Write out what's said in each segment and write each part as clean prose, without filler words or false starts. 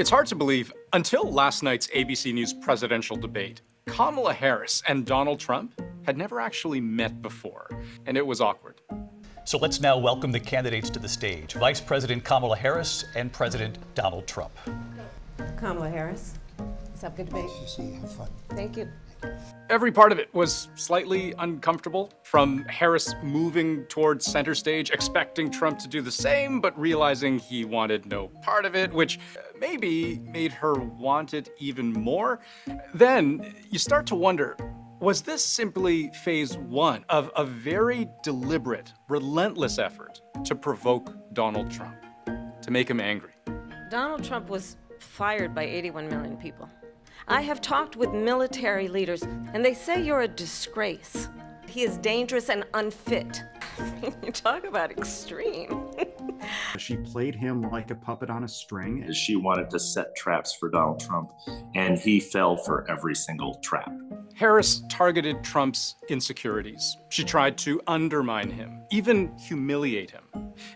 It's hard to believe, until last night's ABC News presidential debate, Kamala Harris and Donald Trump had never actually met before, and it was awkward. So let's now welcome the candidates to the stage. Vice President Kamala Harris and President Donald Trump. Kamala Harris. Let's have a good debate. Have fun. Thank you. Every part of it was slightly uncomfortable, from Harris moving towards center stage, expecting Trump to do the same, but realizing he wanted no part of it, which maybe made her want it even more. Then you start to wonder, was this simply phase one of a very deliberate, relentless effort to provoke Donald Trump, to make him angry? Donald Trump was fired by 81 million people. I have talked with military leaders, and they say you're a disgrace. He is dangerous and unfit. You talk about extreme. She played him like a puppet on a string. She wanted to set traps for Donald Trump, and he fell for every single trap. Harris targeted Trump's insecurities. She tried to undermine him, even humiliate him.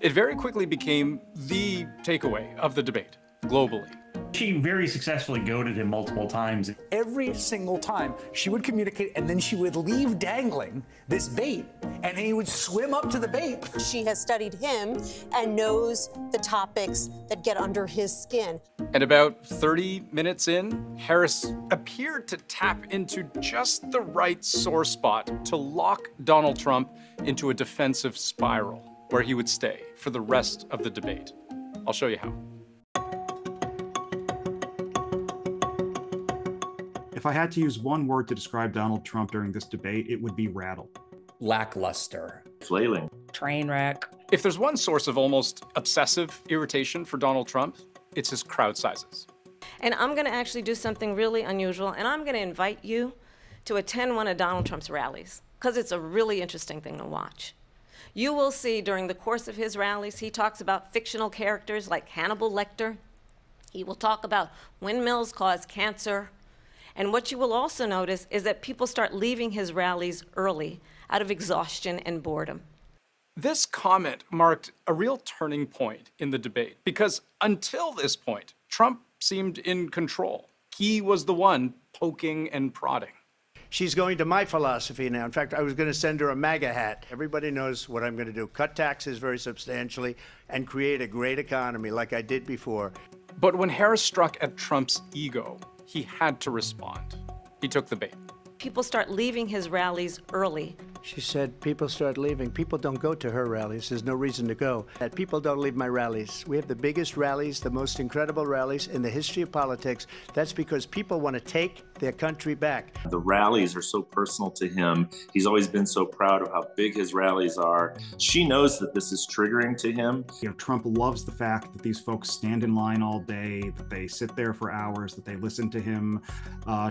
It very quickly became the takeaway of the debate globally. She very successfully goaded him multiple times. Every single time she would communicate, and then she would leave dangling this bait, and he would swim up to the bait. She has studied him and knows the topics that get under his skin. And about 30 minutes in, Harris appeared to tap into just the right sore spot to lock Donald Trump into a defensive spiral where he would stay for the rest of the debate. I'll show you how. If I had to use one word to describe Donald Trump during this debate, it would be rattle. Lackluster. Flailing. Train wreck. If there's one source of almost obsessive irritation for Donald Trump, it's his crowd sizes. And I'm going to actually do something really unusual, and I'm going to invite you to attend one of Donald Trump's rallies, because it's a really interesting thing to watch. You will see during the course of his rallies, he talks about fictional characters like Hannibal Lecter. He will talk about windmills cause cancer. And what you will also notice is that people start leaving his rallies early out of exhaustion and boredom. This comment marked a real turning point in the debate because until this point, Trump seemed in control. He was the one poking and prodding. She's going to my philosophy now. In fact, I was going to send her a MAGA hat. Everybody knows what I'm going to do. Cut taxes very substantially and create a great economy like I did before. But when Harris struck at Trump's ego, he had to respond. He took the bait. People start leaving his rallies early. She said people start leaving. People don't go to her rallies. There's no reason to go. That people don't leave my rallies. We have the biggest rallies, the most incredible rallies in the history of politics. That's because people want to take their country back. The rallies are so personal to him. He's always been so proud of how big his rallies are. She knows that this is triggering to him. You know, Trump loves the fact that these folks stand in line all day, that they sit there for hours, that they listen to him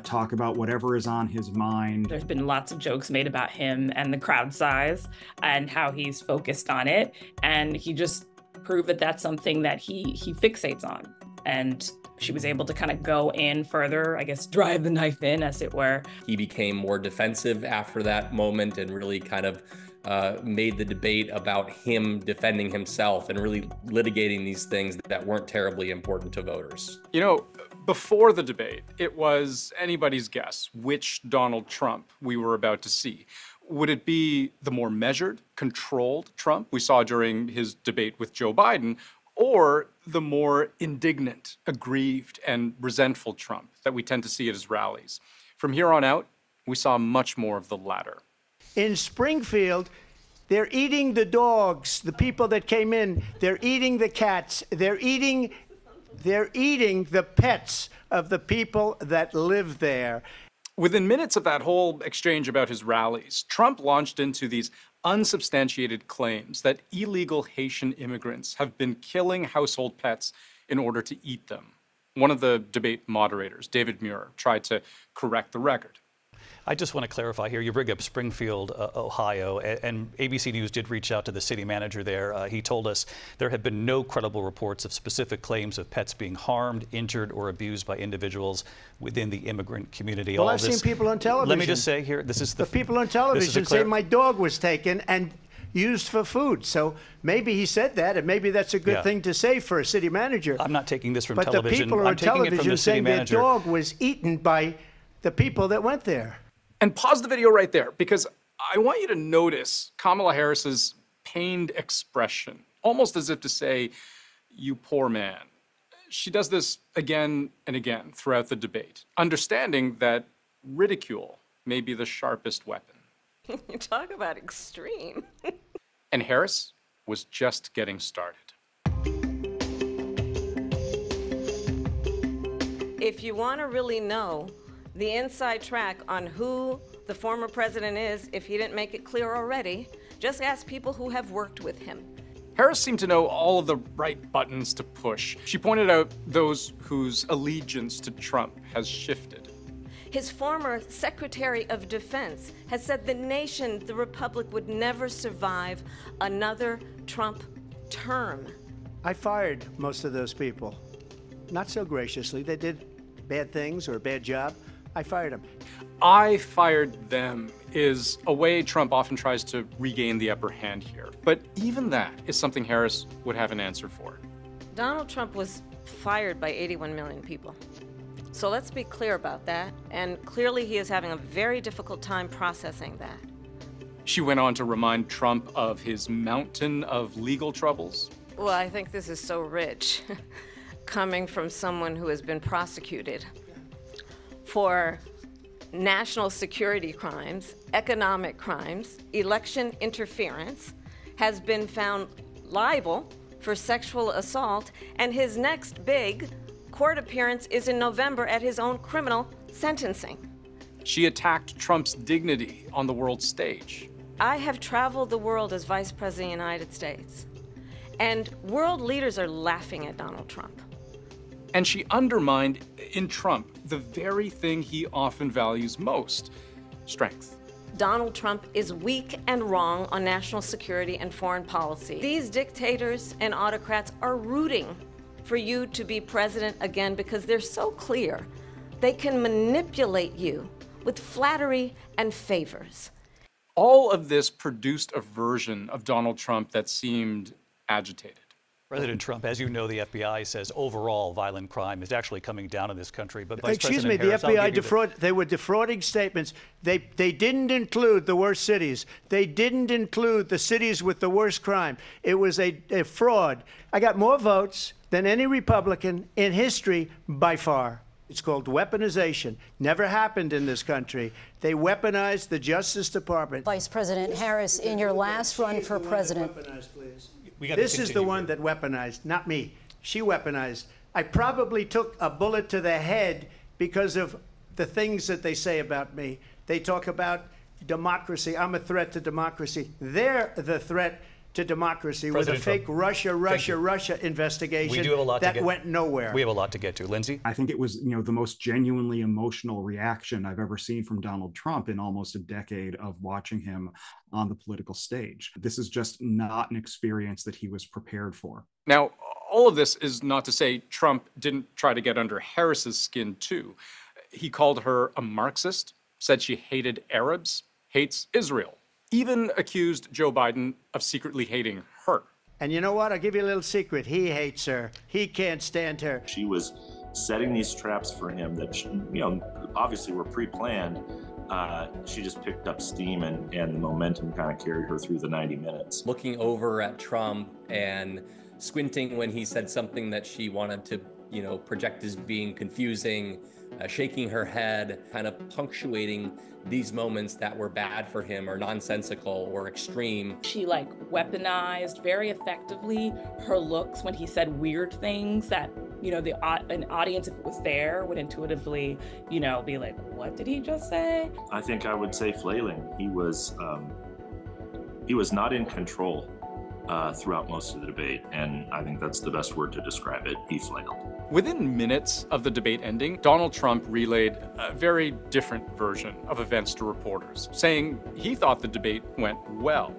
talk about whatever is on his mind. There's been lots of jokes made about him and the crowd size and how he's focused on it. And he just proved that that's something that he fixates on. And she was able to kind of go in further, I guess, drive the knife in, as it were. He became more defensive after that moment and really kind of made the debate about him defending himself and really litigating these things that weren't terribly important to voters. You know, before the debate, it was anybody's guess which Donald Trump we were about to see. Would it be the more measured, controlled Trump we saw during his debate with Joe Biden, or the more indignant, aggrieved, and resentful Trump that we tend to see at his rallies? From here on out, we saw much more of the latter. In Springfield, they're eating the dogs, the people that came in. They're eating the cats. They're eating the pets of the people that live there. Within minutes of that whole exchange about his rallies, Trump launched into these unsubstantiated claims that illegal Haitian immigrants have been killing household pets in order to eat them. One of the debate moderators, David Muir, tried to correct the record. I just want to clarify here. You bring up Springfield, Ohio, and ABC News did reach out to the city manager there. He told us there have been no credible reports of specific claims of pets being harmed, injured, or abused by individuals within the immigrant community. Well, I've seen people on television. Let me just say here, this is the people on television say my dog was taken, and used for food. So maybe he said that, and maybe that's a good thing to say for a city manager. I'm not taking this from but television. But the people are on television saying their dog was eaten by the people that went there. And pause the video right there, because I want you to notice Kamala Harris's pained expression, almost as if to say, "You poor man." She does this again and again throughout the debate, understanding that ridicule may be the sharpest weapon. You talk about extreme. And Harris was just getting started. If you want to really know the inside track on who the former president is, if he didn't make it clear already, just ask people who have worked with him. Harris seemed to know all of the right buttons to push. She pointed out those whose allegiance to Trump has shifted. His former Secretary of Defense has said the nation, the Republic, would never survive another Trump term. I fired most of those people. Not so graciously. They did bad things or a bad job. I fired them. I fired them is a way Trump often tries to regain the upper hand here. But even that is something Harris would have an answer for. Donald Trump was fired by 81 million people. So let's be clear about that. And clearly he is having a very difficult time processing that. She went on to remind Trump of his mountain of legal troubles. Well, I think this is so rich, coming from someone who has been prosecuted for national security crimes, economic crimes, election interference, has been found liable for sexual assault, and his next big court appearance is in November at his own criminal sentencing. She attacked Trump's dignity on the world stage. I have traveled the world as Vice President of the United States, and world leaders are laughing at Donald Trump. And she undermined in Trump the very thing he often values most: strength. Donald Trump is weak and wrong on national security and foreign policy. These dictators and autocrats are rooting for you to be president again because they're so clear they can manipulate you with flattery and favors. All of this produced a version of Donald Trump that seemed agitated. President Trump, as you know, the FBI says overall violent crime is actually coming down in this country. But Vice Excuse President me, Harris, the FBI they were defrauding statements. They didn't include the worst cities. They didn't include the cities with the worst crime. It was a fraud. I got more votes than any Republican in history by far. It's called weaponization. Never happened in this country. They weaponized the Justice Department. Vice President Harris, in your last run for president. This is the one that weaponized, not me. She weaponized. I probably took a bullet to the head because of the things that they say about me. They talk about democracy. I'm a threat to democracy. They're the threat to democracy with a fake Russia investigation that went nowhere. We have a lot to get to. Lindsay? I think it was, the most genuinely emotional reaction I've ever seen from Donald Trump in almost a decade of watching him on the political stage. This is just not an experience that he was prepared for. Now, all of this is not to say Trump didn't try to get under Harris's skin too. He called her a Marxist, said she hated Arabs, hates Israel, even accused Joe Biden of secretly hating her. And you know what? I'll give you a little secret. He hates her. He can't stand her. She was setting these traps for him that, obviously were pre-planned. She just picked up steam and the momentum kind of carried her through the 90 minutes. Looking over at Trump and squinting when he said something that she wanted to, project as being confusing, shaking her head, kind of punctuating these moments that were bad for him or nonsensical or extreme. She weaponized very effectively her looks when he said weird things that, an audience, if it was there, would intuitively, be like, what did he just say? I think I would say flailing. He was not in control throughout most of the debate, and I think that's the best word to describe it. He flailed. Within minutes of the debate ending, Donald Trump relayed a very different version of events to reporters, saying he thought the debate went well.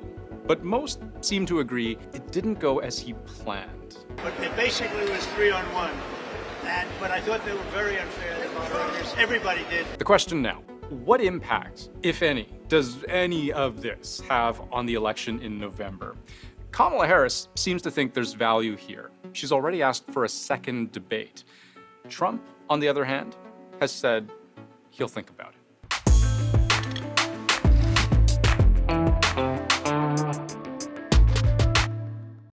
But most seem to agree it didn't go as he planned. But it basically was 3-on-1. But I thought they were very unfair, the moderators. Everybody did. The question now, what impact, if any, does any of this have on the election in November? Kamala Harris seems to think there's value here. She's already asked for a second debate. Trump, on the other hand, has said he'll think about it.